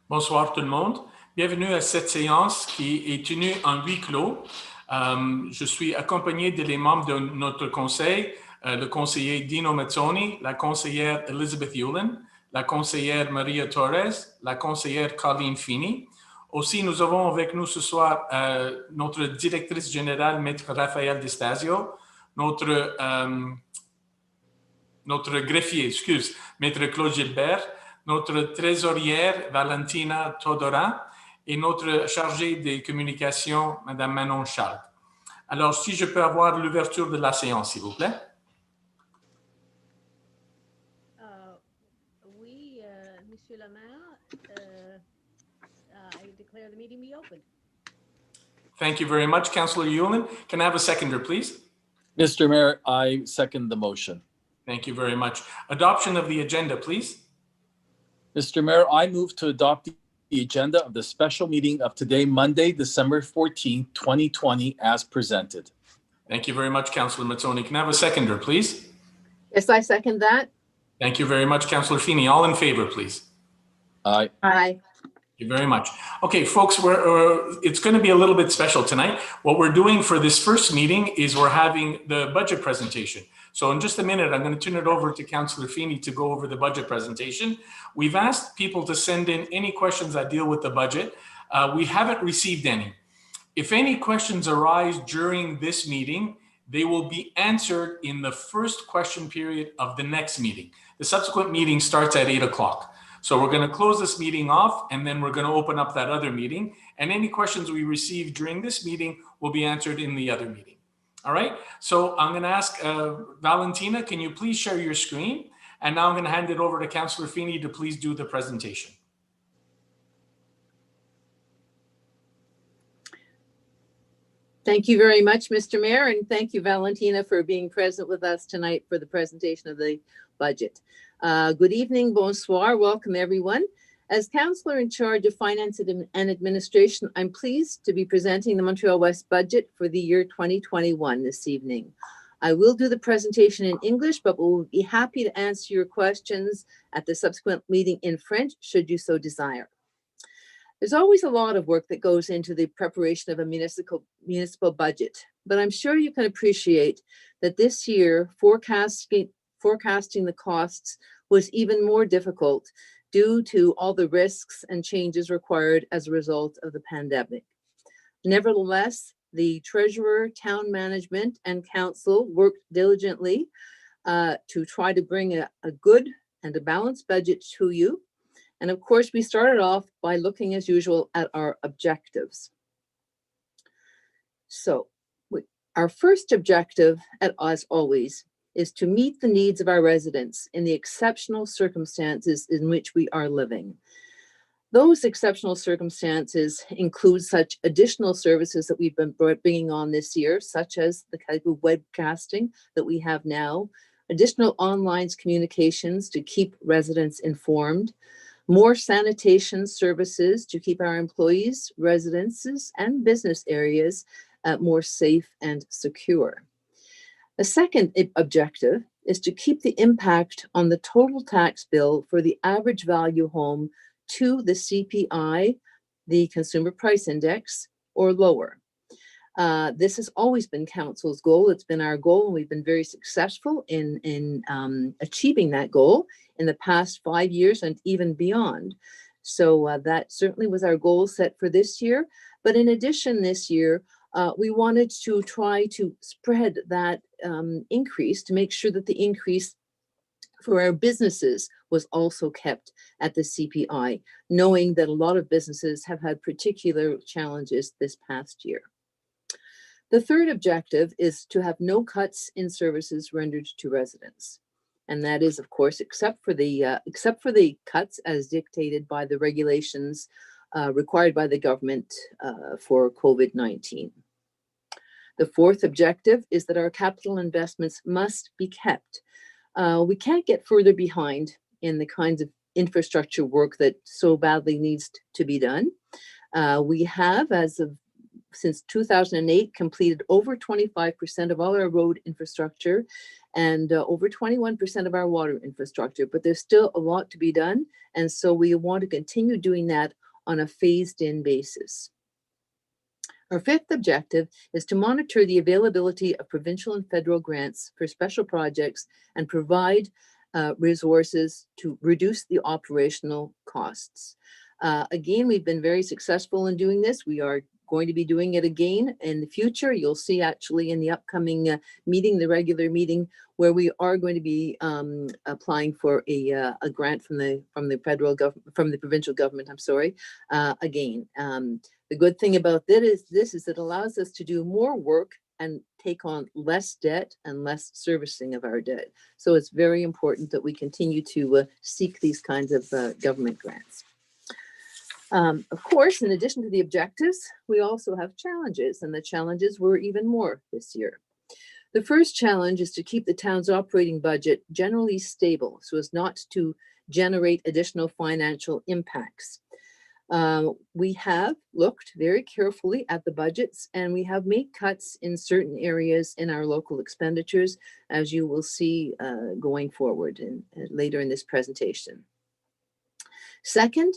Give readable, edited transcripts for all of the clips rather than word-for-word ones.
Bonsoir tout le monde. Bienvenue à cette séance qui est tenue en huis clos. Je suis accompagné des membres de notre conseil, le conseiller Dino Mazzoni, la conseillère Elizabeth Yulin, la conseillère Maria Torres, la conseillère Colleen Fini. Aussi, nous avons avec nous ce soir notre directrice générale, Maître Raphaël Destasio, notre greffier, Maître Claude Gilbert, notre trésorière, Valentina Todora, et notre chargée des communications, Madame Manon Charles. Alors, si je peux avoir l'ouverture de la séance, s'il vous plaît. Oui, Monsieur le Maire, I declare the meeting be open. Thank you very much, Councillor Yulin. Can I have a seconder, please? Mr. Mayor, I second the motion. Thank you very much. Adoption of the agenda, please. Mr. Mayor, I move to adopt the agenda of the special meeting of today, Monday, December 14, 2020, as presented. Thank you very much, Councillor Mazzoni. Can I have a seconder, please? Yes, I second that. Thank you very much, Councillor Fini. All in favor, please. Aye. Aye. Thank you very much. Okay, folks, it's going to be a little bit special tonight. What we're doing for this first meeting is we're having the budget presentation. So in just a minute, I'm going to turn it over to Councillor Fini to go over the budget presentation. We've asked people to send in any questions that deal with the budget. We haven't received any. If any questions arise during this meeting, they will be answered in the first question period of the next meeting. The subsequent meeting starts at 8 o'clock. So we're going to close this meeting off, and then we're going to open up that other meeting. And any questions we receive during this meeting will be answered in the other meeting. All right. So I'm going to ask Valentina, can you please share your screen? And now I'm going to hand it over to Councillor Fini to please do the presentation. Thank you very much, Mr. Mayor, and thank you, Valentina, for being present with us tonight for the presentation of the budget. Good evening, bonsoir, welcome everyone. As Councillor in charge of Finance and Administration, I'm pleased to be presenting the Montreal-Ouest budget for the year 2021 this evening. I will do the presentation in English, but we'll be happy to answer your questions at the subsequent meeting in French, should you so desire. There's always a lot of work that goes into the preparation of a municipal budget, but I'm sure you can appreciate that this year forecasting the costs was even more difficult due to all the risks and changes required as a result of the pandemic. Nevertheless, the treasurer, town management, and council worked diligently to try to bring a good and a balanced budget to you. And of course, we started off by looking as usual at our objectives. So our first objective, as always, is to meet the needs of our residents in the exceptional circumstances in which we are living. Those exceptional circumstances include such additional services that we've been bringing on this year, such as the type of webcasting that we have now, additional online communications to keep residents informed, more sanitation services to keep our employees, residences, and business areas more safe and secure. The second objective is to keep the impact on the total tax bill for the average value home to the CPI, the Consumer Price Index, or lower. This has always been Council's goal. It's been our goal, and we've been very successful in achieving that goal in the past 5 years and even beyond. So that certainly was our goal set for this year. But in addition, this year, we wanted to try to spread that increase to make sure that the increase for our businesses was also kept at the CPI, knowing that a lot of businesses have had particular challenges this past year. The third objective is to have no cuts in services rendered to residents. And that is, of course, except for the cuts as dictated by the regulations required by the government for COVID-19. The fourth objective is that our capital investments must be kept. We can't get further behind in the kinds of infrastructure work that so badly needs to be done. We have, as of since 2008, completed over 25% of all our road infrastructure and over 21% of our water infrastructure, but there's still a lot to be done. And so we want to continue doing that on a phased-in basis. Our fifth objective is to monitor the availability of provincial and federal grants for special projects and provide resources to reduce the operational costs. Again, we've been very successful in doing this. We are going to be doing it again in the future. You'll see actually in the upcoming meeting, the regular meeting, where we are going to be applying for a grant from the provincial government. I'm sorry. Again, the good thing about this is it allows us to do more work and take on less debt and less servicing of our debt. So it's very important that we continue to seek these kinds of government grants. Of course, in addition to the objectives, we also have challenges, and the challenges were even more this year. The first challenge is to keep the town's operating budget generally stable so as not to generate additional financial impacts. We have looked very carefully at the budgets, and we have made cuts in certain areas in our local expenditures, as you will see going forward and later in this presentation. Second,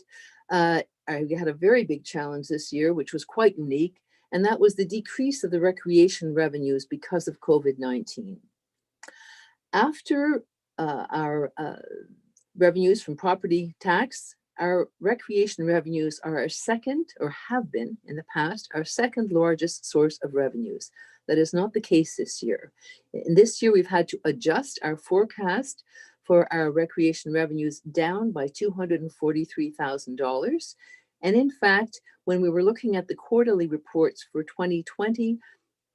we had a very big challenge this year, which was quite unique, and that was the decrease of the recreation revenues because of COVID-19. After our revenues from property tax, our recreation revenues are our second, or have been in the past, our second largest source of revenues. That is not the case this year. In this year, we've had to adjust our forecast for our recreation revenues down by $243,000. And in fact, when we were looking at the quarterly reports for 2020,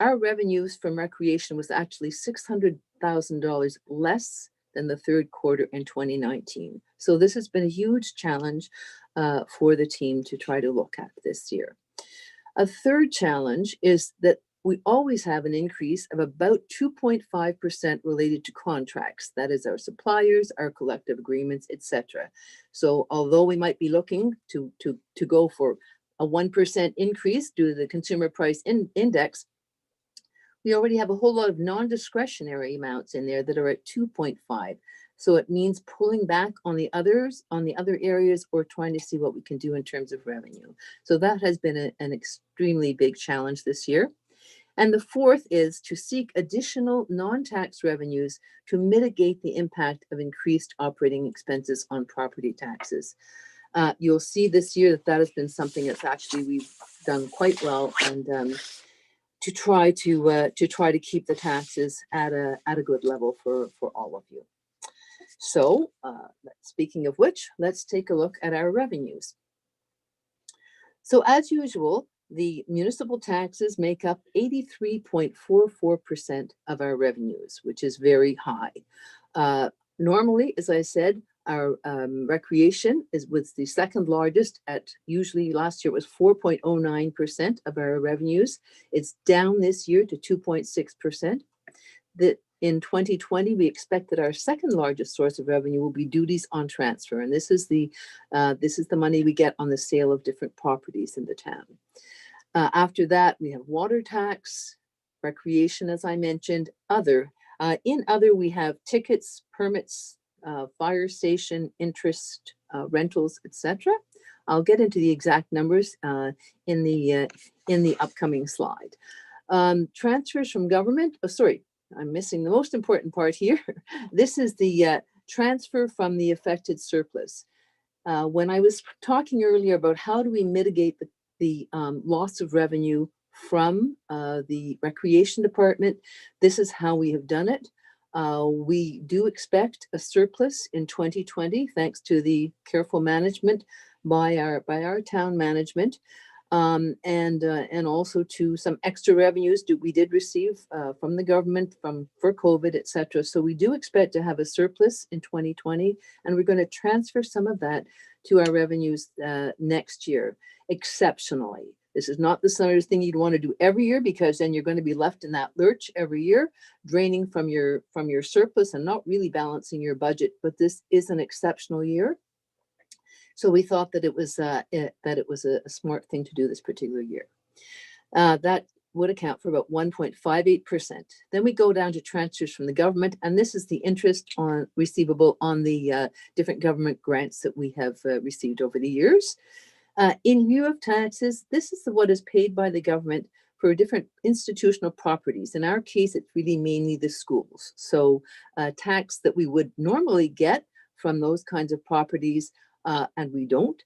our revenues from recreation was actually $600,000 less than the third quarter in 2019. So this has been a huge challenge for the team to try to look at this year. A third challenge is that we always have an increase of about 2.5% related to contracts. That is our suppliers, our collective agreements, etc. So although we might be looking to go for a 1% increase due to the consumer price index, we already have a whole lot of non-discretionary amounts in there that are at 2.5. So it means pulling back on the other areas, or trying to see what we can do in terms of revenue. So that has been an extremely big challenge this year. And the fourth is to seek additional non-tax revenues to mitigate the impact of increased operating expenses on property taxes. You'll see this year that has been something that's actually we've done quite well, and to try to keep the taxes at a good level for all of you. So speaking of which, let's take a look at our revenues. So as usual, the municipal taxes make up 83.44% of our revenues, which is very high. Normally, as I said, our recreation was the second largest at, usually last year it was 4.09% of our revenues. It's down this year to 2.6%. In 2020, we expect that our second largest source of revenue will be duties on transfer. And this is the money we get on the sale of different properties in the town. After that, we have water tax, recreation, as I mentioned, other. In other, we have tickets, permits, fire station, interest, rentals, etc. I'll get into the exact numbers in the upcoming slide. Transfers from government. Oh, sorry, I'm missing the most important part here. This is the transfer from the affected surplus. When I was talking earlier about how do we mitigate the loss of revenue from the recreation department, this is how we have done it. We do expect a surplus in 2020, thanks to the careful management by our town management, and also to some extra revenues we did receive from the government for COVID, etc. So we do expect to have a surplus in 2020, and we're going to transfer some of that to our revenues next year, exceptionally. This is not the sort of thing you'd want to do every year, because then you're going to be left in that lurch every year, draining from your surplus and not really balancing your budget. But this is an exceptional year, so we thought that it was a smart thing to do this particular year. That would account for about 1.58%. Then we go down to transfers from the government, and this is the interest on receivable on the different government grants that we have received over the years. In lieu of taxes, this is what is paid by the government for different institutional properties. In our case, it's really mainly the schools. So tax that we would normally get from those kinds of properties, and we don't.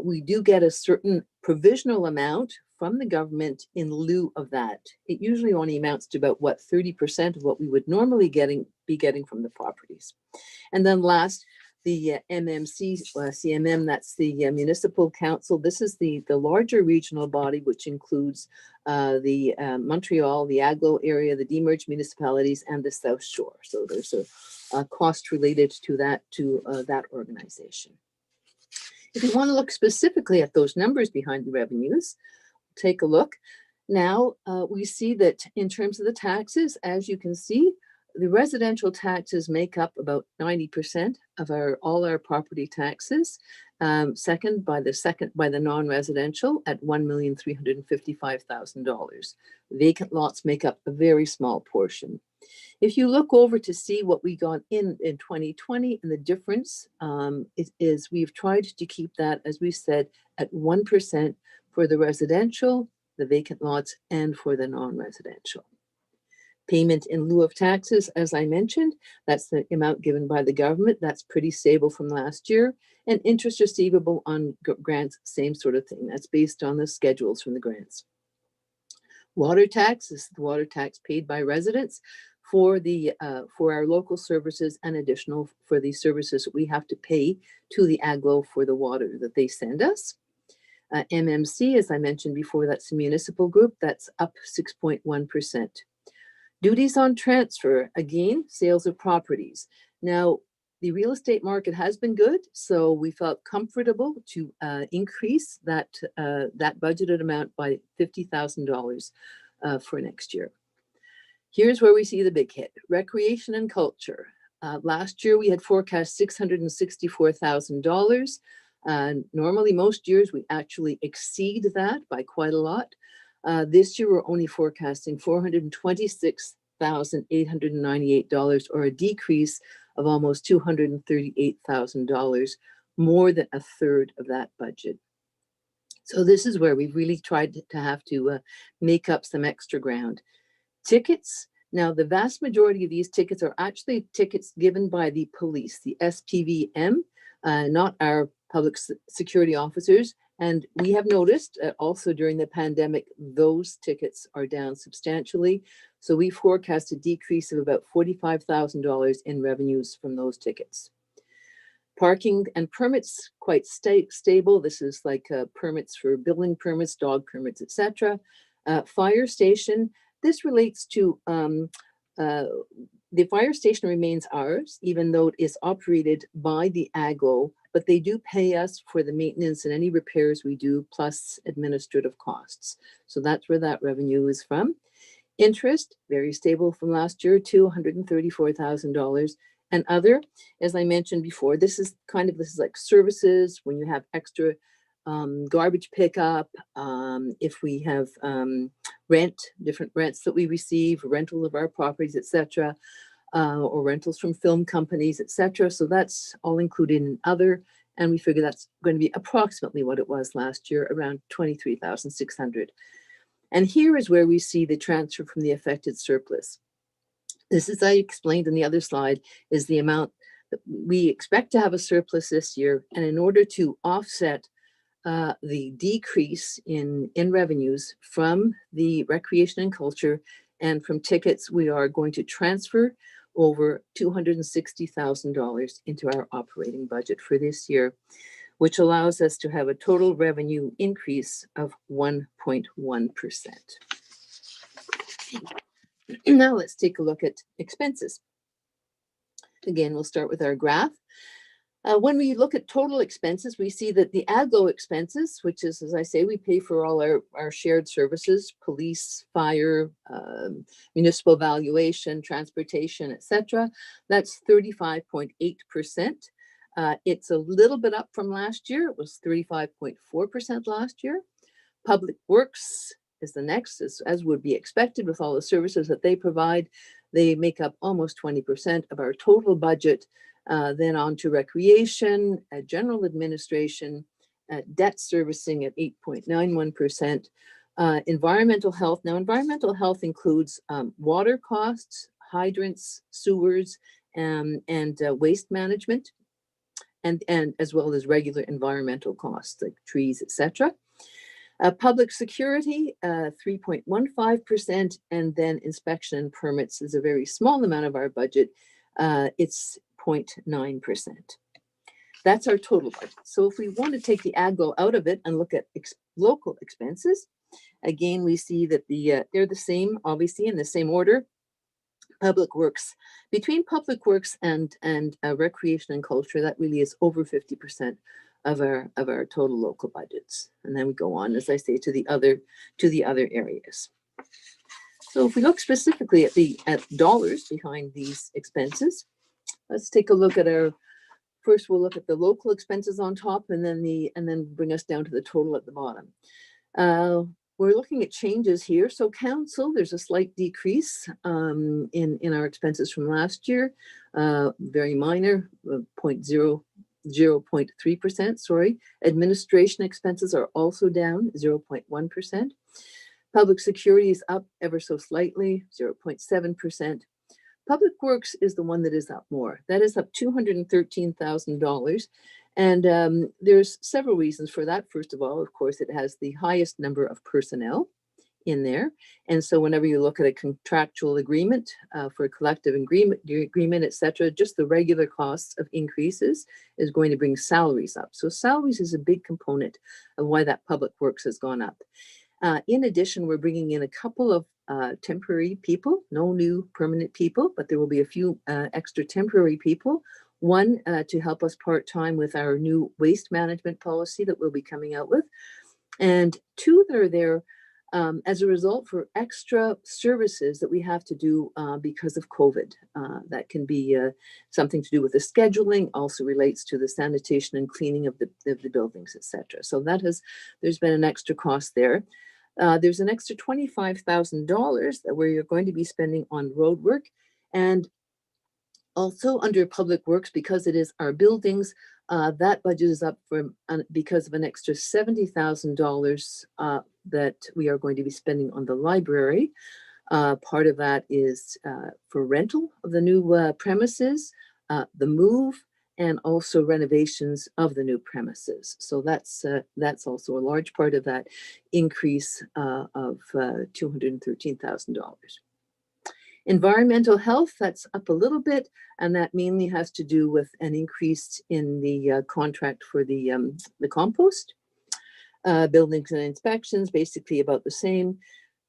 We do get a certain provisional amount from the government in lieu of that. It usually only amounts to about 30% of what we would normally be getting from the properties. And then last, the MMC, CMM, that's the Municipal Council. This is the larger regional body, which includes the Montreal, the Aglo area, the demerged municipalities, and the South Shore. So there's a cost related to that organization. If you want to look specifically at those numbers behind the revenues, take a look. Now we see that in terms of the taxes, as you can see, the residential taxes make up about 90% of all our property taxes. Second by the non-residential at $1,355,000. Vacant lots make up a very small portion. If you look over to see what we got in 2020, and the difference is we've tried to keep that, as we said, at 1% for the residential, the vacant lots, and for the non-residential. Payment in lieu of taxes, as I mentioned, that's the amount given by the government. That's pretty stable from last year. And interest receivable on grants, same sort of thing. That's based on the schedules from the grants. Water tax is the water tax paid by residents for our local services and additional for the services that we have to pay to the Aglo for the water that they send us. MMC, as I mentioned before, that's a municipal group. That's up 6.1%. Duties on transfer, again, sales of properties. Now, the real estate market has been good, so we felt comfortable to increase that budgeted amount by $50,000 for next year. Here's where we see the big hit, recreation and culture. Last year, we had forecast $664,000. Normally, most years, we actually exceed that by quite a lot. This year, we're only forecasting $426,898, or a decrease of almost $238,000, more than a third of that budget. So this is where we've really tried to have to make up some extra ground. Tickets. Now, the vast majority of these tickets are actually tickets given by the police, the SPVM, not our public security officers. And we have noticed also during the pandemic, those tickets are down substantially. So we forecast a decrease of about $45,000 in revenues from those tickets. Parking and permits, quite stable. This is like permits for building permits, dog permits, etc. Fire station, this relates to the fire station remains ours, even though it is operated by the Aglo, but they do pay us for the maintenance and any repairs we do, plus administrative costs. So that's where that revenue is from. Interest, very stable from last year, $234,000. And other, as I mentioned before, this is like services when you have extra garbage pickup, if we have different rents that we receive, rental of our properties, etc., or rentals from film companies, etc. So that's all included in other, and we figure that's going to be approximately what it was last year, around $23,600. And here is where we see the transfer from the affected surplus. This, as I explained in the other slide, is the amount that we expect to have a surplus this year, and in order to offset the decrease in revenues from the recreation and culture and from tickets, we are going to transfer over $260,000 into our operating budget for this year, which allows us to have a total revenue increase of 1.1%. Now let's take a look at expenses. Again, we'll start with our graph. When we look at total expenses, we see that the Aglo expenses, which is, as I say, we pay for all our shared services, police, fire, municipal valuation, transportation, etc. That's 35.8%. It's a little bit up from last year. It was 35.4% last year. Public Works is the next, as would be expected with all the services that they provide. They make up almost 20% of our total budget. Then on to recreation, general administration, debt servicing at 8.91%. Environmental health. Now, environmental health includes water costs, hydrants, sewers, and waste management, and as well as regular environmental costs like trees, etc. Public security, 3.15%, and then inspection and permits is a very small amount of our budget. It's 0.9%. That's our total budget. So if we want to take the AGO out of it and look at local expenses, again, we see that they're the same, obviously, in the same order. Public works, between public works and recreation and culture, that really is over 50% of our total local budgets. And then we go on, as I say, to the other areas. So if we look specifically at dollars behind these expenses, let's take a look at first we'll look at the local expenses on top, and then bring us down to the total at the bottom. We're looking at changes here. So council, there's a slight decrease in our expenses from last year, very minor, 0.3%, sorry. Administration expenses are also down 0.1%. Public security is up ever so slightly, 0.7%. Public works is the one that is up more. That is up $213,000. And there's several reasons for that. First of all, of course, it has the highest number of personnel in there. And so whenever you look at a contractual agreement for a collective agreement, et cetera, just the regular costs of increases is going to bring salaries up. So salaries is a big component of why that public works has gone up. In addition, we're bringing in a couple of temporary people, no new permanent people, but there will be a few extra temporary people. One, to help us part-time with our new waste management policy that we'll be coming out with. And two, that are there as a result for extra services that we have to do because of COVID. That can be something to do with the scheduling, also relates to the sanitation and cleaning of the buildings, etc. So there's been an extra cost there. There's an extra $25,000 that we're going to be spending on road work. And also under public works, because it is our buildings, that budget is up because of an extra $70,000 that we are going to be spending on the library. Part of that is for rental of the new premises, the move, and also renovations of the new premises. So that's also a large part of that increase of $213,000. Environmental health, that's up a little bit, and that mainly has to do with an increase in the contract for the compost. Buildings and inspections, basically about the same.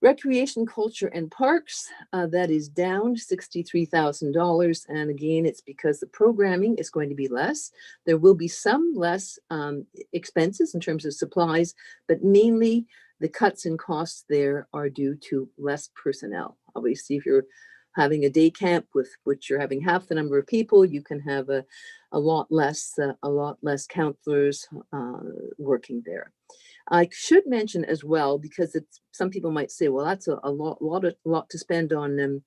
Recreation, culture, and parks, that is down $63,000. And again, it's because the programming is going to be less. There will be some less expenses in terms of supplies, but mainly the cuts in costs there are due to less personnel. Obviously, if you're having a day camp with which you're having half the number of people, you can have a lot less counselors working there. I should mention as well, because some people might say, well, that's a lot to spend on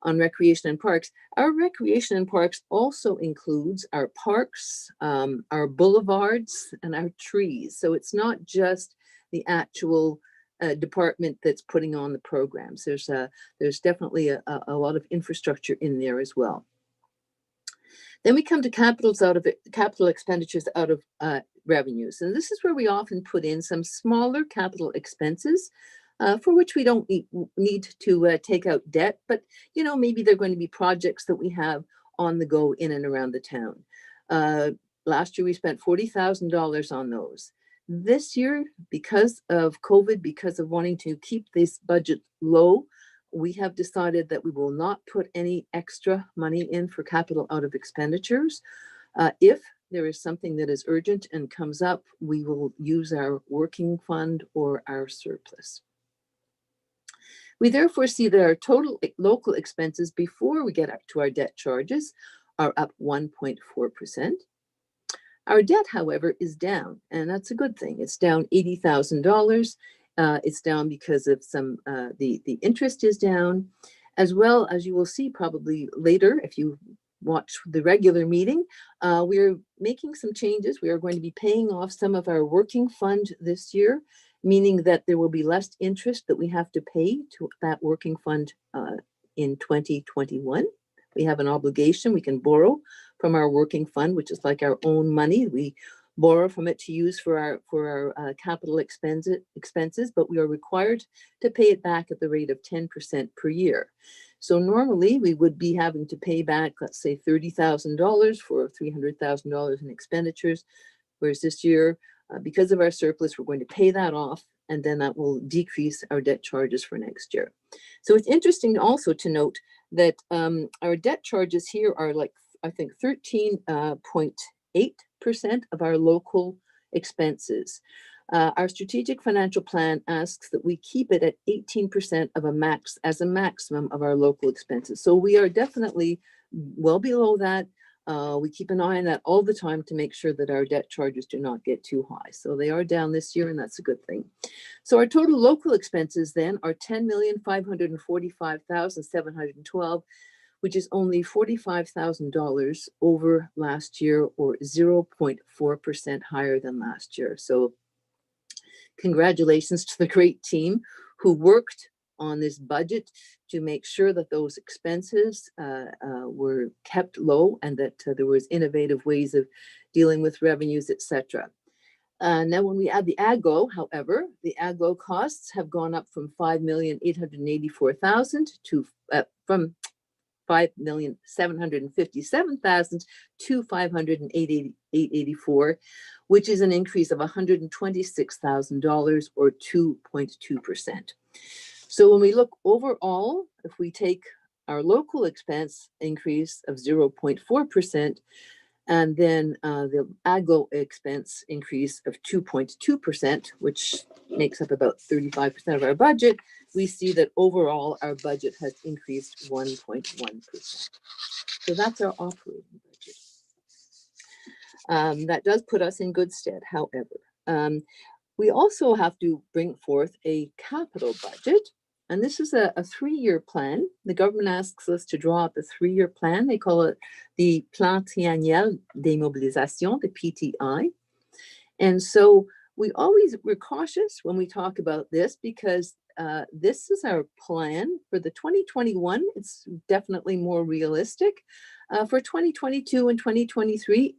recreation and parks. Our recreation and parks also includes our parks, our boulevards, and our trees. So it's not just the actual department that's putting on the programs. There's definitely a lot of infrastructure in there as well. Then we come to capital expenditures out of revenues. And this is where we often put in some smaller capital expenses for which we don't need to take out debt, but maybe they're going to be projects that we have on the go in and around the town. Last year we spent $40,000 on those. This year, because of COVID, because of wanting to keep this budget low, we have decided that we will not put any extra money in for capital out of expenditures. If there is something that is urgent and comes up, we will use our working fund or our surplus. We therefore see that our total local expenses before we get up to our debt charges are up 1.4%. Our debt, however, is down, and that's a good thing. It's down $80,000, It's down because of some, the interest is down, as well as you will see probably later if you watch the regular meeting. We're making some changes. We are going to be paying off some of our working fund this year, meaning that there will be less interest that we have to pay to that working fund in 2021. We have an obligation. We can borrow from our working fund, which is like our own money. We borrow from it to use for our capital expenses, but we are required to pay it back at the rate of 10% per year. So normally we would be having to pay back, let's say $30,000 for $300,000 in expenditures, whereas this year, because of our surplus, we're going to pay that off, and then that will decrease our debt charges for next year. So it's interesting also to note that our debt charges here are like, I think 13.8% of our local expenses. Our strategic financial plan asks that we keep it at 18% of as a maximum of our local expenses. So we are definitely well below that. We keep an eye on that all the time to make sure that our debt charges do not get too high. So they are down this year, and that's a good thing. So our total local expenses then are $10,545,712, which is only $45,000 over last year, or 0.4% higher than last year. So congratulations to the great team who worked on this budget to make sure that those expenses were kept low, and that there was innovative ways of dealing with revenues, etc. Now, when we add the AGO, however, the AGO costs have gone up from $5,884,000 to from $5,757,000 to $508,884, which is an increase of $126,000 or 2.2%. So when we look overall, if we take our local expense increase of 0.4%, and then the AGO expense increase of 2.2%, which makes up about 35% of our budget, we see that overall our budget has increased 1.1%. So that's our operating budget. That does put us in good stead, however. We also have to bring forth a capital budget, and this is a 3-year plan. The government asks us to draw up a 3-year plan. They call it the Plan Triennial des Mobilisations, the PTI. And so we're cautious when we talk about this, because this is our plan for the 2021. It's definitely more realistic. For 2022 and 2023,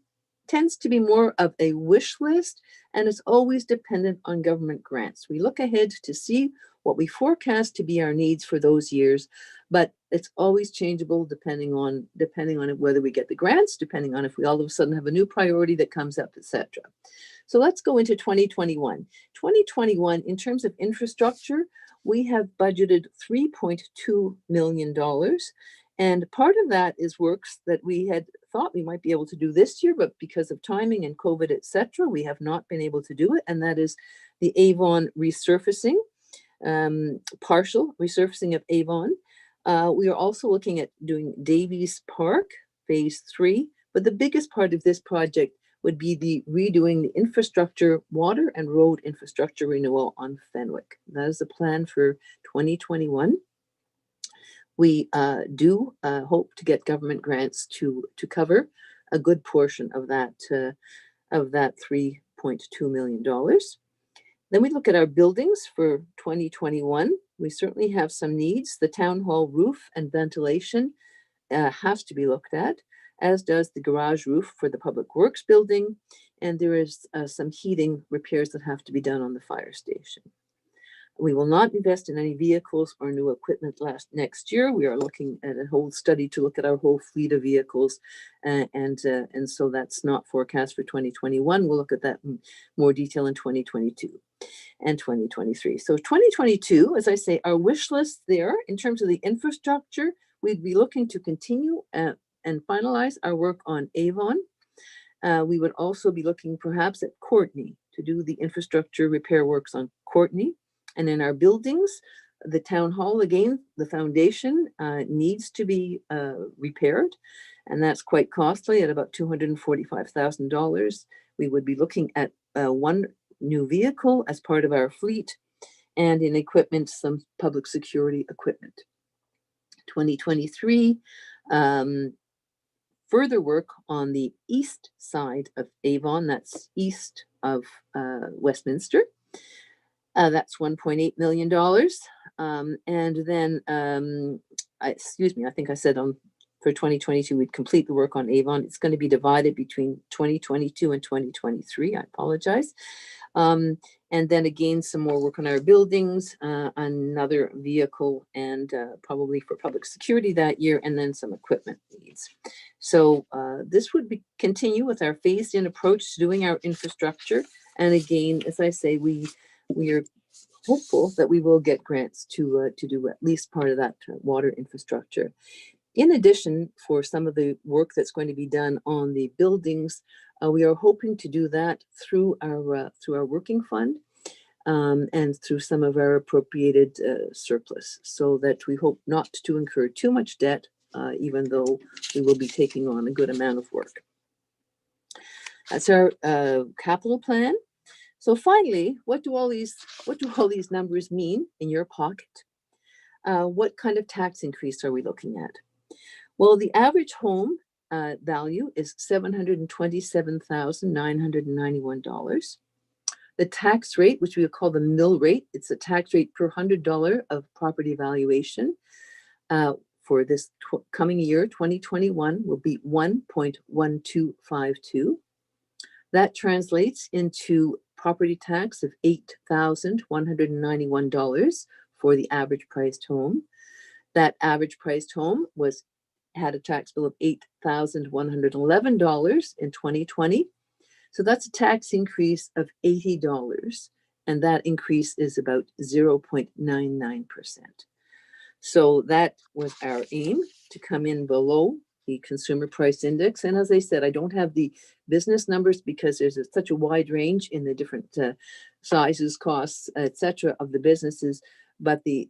tends to be more of a wish list, and it's always dependent on government grants. We look ahead to see what we forecast to be our needs for those years, but it's always changeable depending on whether we get the grants, depending on if we all of a sudden have a new priority that comes up, etc. So let's go into 2021. 2021, in terms of infrastructure, we have budgeted $3.2 million. And part of that is works that we had thought we might be able to do this year, but because of timing and COVID, etc., we have not been able to do it. And that is the Avon resurfacing, partial resurfacing of Avon. We are also looking at doing Davies Park, phase 3. But the biggest part of this project would be the redoing the infrastructure, water and road infrastructure renewal on Fenwick. That is the plan for 2021. We do hope to get government grants to cover a good portion of that $3.2 million. Then we look at our buildings for 2021. We certainly have some needs. The town hall roof and ventilation has to be looked at, as does the garage roof for the Public Works building. And there is some heating repairs that have to be done on the fire station. We will not invest in any vehicles or new equipment next year. We are looking at a whole study to look at our whole fleet of vehicles, and so that's not forecast for 2021. We'll look at that in more detail in 2022 and 2023. So 2022, as I say, our wish list there in terms of the infrastructure, we'd be looking to continue and finalize our work on Avon. We would also be looking perhaps at Courtney to do the infrastructure repair works on Courtney. And in our buildings, the town hall, again, the foundation needs to be repaired, and that's quite costly at about $245,000. We would be looking at one new vehicle as part of our fleet, and in equipment, some public security equipment. 2023, further work on the east side of Avon, that's east of Westminster. That's $1.8 million. And then, excuse me, I think I said for 2022, we'd complete the work on Avon. It's going to be divided between 2022 and 2023. I apologize. And then again, some more work on our buildings, another vehicle, and probably for public security that year, and then some equipment needs. So this would continue with our phased-in approach to doing our infrastructure. And again, as I say, we are hopeful that we will get grants to do at least part of that water infrastructure. In addition, for some of the work that's going to be done on the buildings, we are hoping to do that through our working fund and through some of our appropriated surplus, so that we hope not to incur too much debt, even though we will be taking on a good amount of work. That's our capital plan. So finally, what do all these numbers mean in your pocket? What kind of tax increase are we looking at? Well, the average home value is $727,991. The tax rate, which we call the mill rate, it's a tax rate per $100 of property valuation. For this coming year, 2021, will be 1.1252. That translates into property tax of $8,191 for the average priced home. That average priced home had a tax bill of $8,111 in 2020. So that's a tax increase of $80, and that increase is about 0.99%. So that was our aim, to come in below the consumer price index. And as I said, I don't have the business numbers because there's such a wide range in the different sizes, costs, etc. of the businesses. But the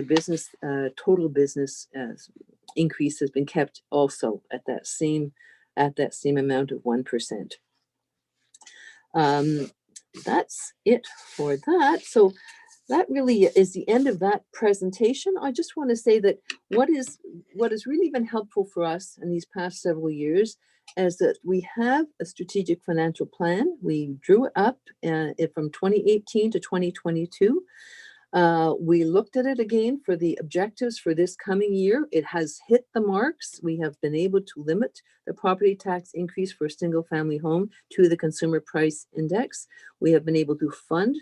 business total business increase has been kept also at that same amount of 1%. That's it for that. So that really is the end of that presentation. I just want to say that what has really been helpful for us in these past several years is that we have a strategic financial plan. We drew it up from 2018 to 2022. We looked at it again for the objectives for this coming year. It has hit the marks. We have been able to limit the property tax increase for a single family home to the consumer price index. We have been able to fund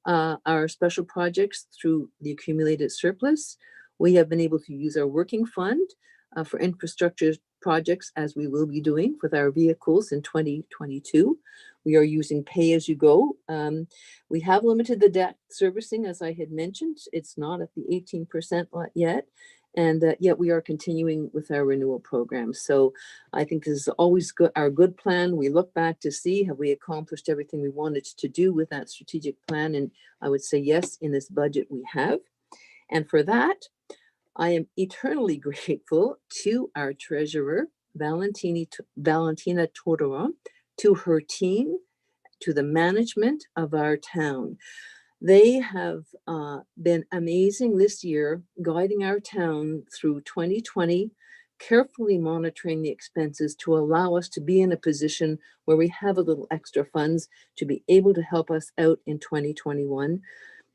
our special projects through the accumulated surplus. We have been able to use our working fund for infrastructure projects, as we will be doing with our vehicles in 2022. We are using pay-as-you-go. We have limited the debt servicing, as I had mentioned. It's not at the 18% yet, and yet we are continuing with our renewal program. So I think this is always our good plan. We look back to see, have we accomplished everything we wanted to do with that strategic plan? And I would say yes, in this budget we have. And for that, I am eternally grateful to our treasurer, Valentina Todorov, to her team, to the management of our town. They have been amazing this year, guiding our town through 2020, carefully monitoring the expenses to allow us to be in a position where we have a little extra funds to be able to help us out in 2021.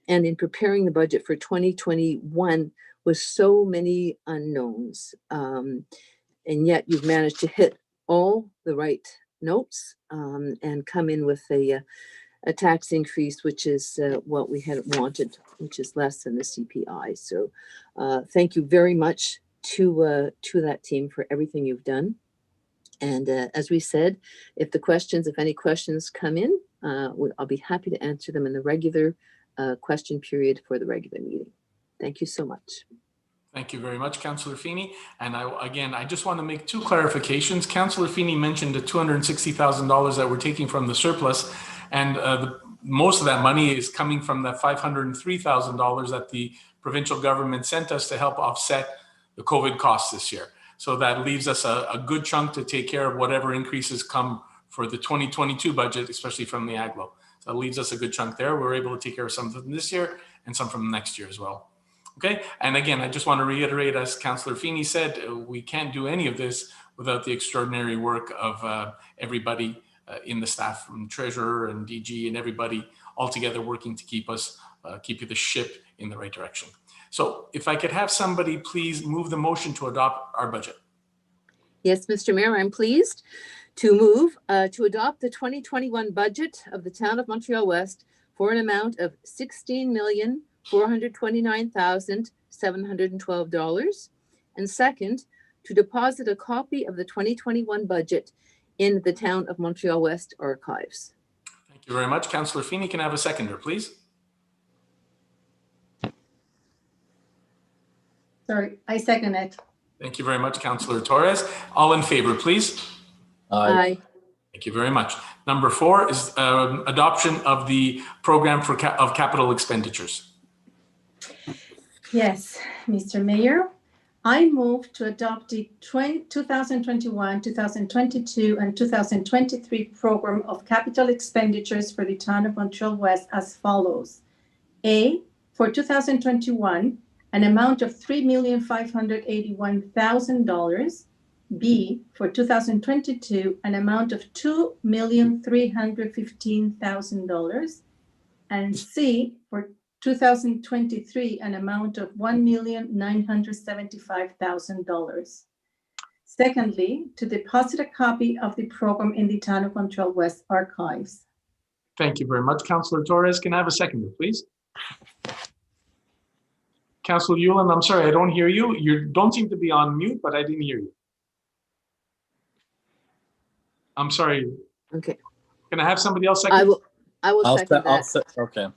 And in preparing the budget for 2021 with so many unknowns. And yet you've managed to hit all the right notes and come in with a tax increase, which is what we had wanted, which is less than the CPI. So thank you very much to that team for everything you've done. And as we said, if any questions come in, I'll be happy to answer them in the regular question period for the regular meeting. Thank you so much. Thank you very much, Councillor Feeney. And I just want to make two clarifications. Councillor Feeney mentioned the $260,000 that we're taking from the surplus, and most of that money is coming from the $503,000 that the provincial government sent us to help offset the COVID costs this year. So that leaves us a good chunk to take care of whatever increases come for the 2022 budget, especially from the AGLO. So that leaves us a good chunk there. We're able to take care of some from this year and some from next year as well. Okay, and again, I just want to reiterate, as Councillor Feeney said, we can't do any of this without the extraordinary work of everybody in the staff, from treasurer and DG and everybody all together working to keep us, keep the ship in the right direction. So if I could have somebody please move the motion to adopt our budget. Yes, Mr. Mayor, I'm pleased to move to adopt the 2021 budget of the town of Montreal-West for an amount of $16,429,712. And second, to deposit a copy of the 2021 budget in the town of Montreal-West archives. Thank you very much. Councillor Feeney, can I have a seconder, please? Sorry, I second it. Thank you very much, Councillor Torres. All in favor, please. Aye. Thank you very much. Number 4 is adoption of the program for of capital expenditures. Yes, Mr. Mayor, I move to adopt the 2021, 2022, and 2023 program of capital expenditures for the town of Montreal-West as follows. A, for 2021, an amount of $3,581,000. B, for 2022, an amount of $2,315,000. And C, for 2023, an amount of $1,975,000. Secondly, to deposit a copy of the program in the town of Montreal-West archives. Thank you very much, Councillor Torres. Can I have a seconder, please? Councillor Ulam, I'm sorry, I don't hear you. You don't seem to be on mute, but I didn't hear you. I'm sorry. Okay. Can I have somebody else second? I will second that. Okay.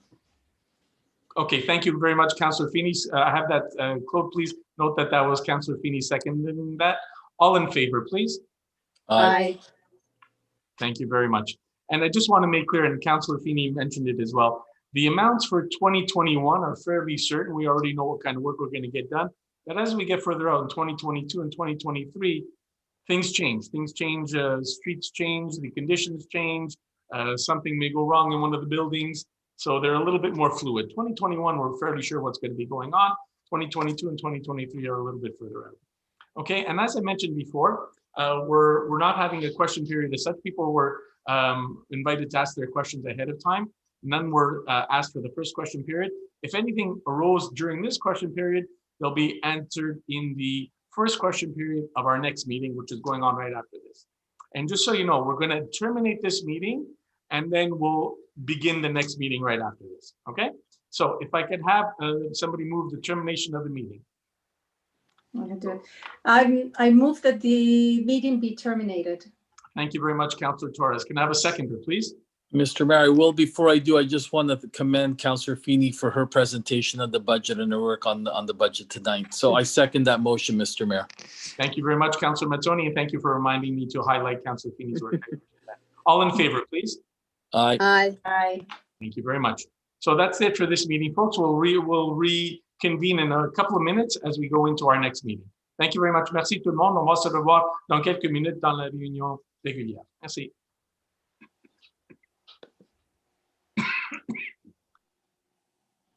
Okay, thank you very much, Councillor Feeney. I have that, Claude, please note that that was Councillor Feeney seconding that. All in favor, please. Aye. Thank you very much. And I just want to make clear, and Councillor Feeney mentioned it as well, the amounts for 2021 are fairly certain. We already know what kind of work we're going to get done. But as we get further out in 2022 and 2023, things change. Things change, streets change, the conditions change. Something may go wrong in one of the buildings. So they're a little bit more fluid. 2021, we're fairly sure what's going to be going on. 2022 and 2023 are a little bit further out. Okay, and as I mentioned before, we're not having a question period as such. People were invited to ask their questions ahead of time. None were asked for the first question period. If anything arose during this question period, they'll be answered in the first question period of our next meeting, which is going on right after this. And just so you know, we're going to terminate this meeting and then we'll begin the next meeting right after this. Okay? So if I could have somebody move the termination of the meeting. I can do it. I move that the meeting be terminated. Thank you very much, Councillor Torres. Can I have a seconder, please? Mr. Mayor, before I do, I just want to commend Councillor Feeney for her presentation of the budget and her work on the budget tonight. So I second that motion, Mr. Mayor. Thank you very much, Councillor Mazzoni, and thank you for reminding me to highlight Councillor Feeney's work. All in favor, please. Aye. Aye. Aye. Thank you very much. So that's it for this meeting, folks. We'll reconvene in a couple of minutes as we go into our next meeting. Thank you very much. Merci tout le monde. On va se revoir dans quelques minutes dans la réunion régulière. Merci.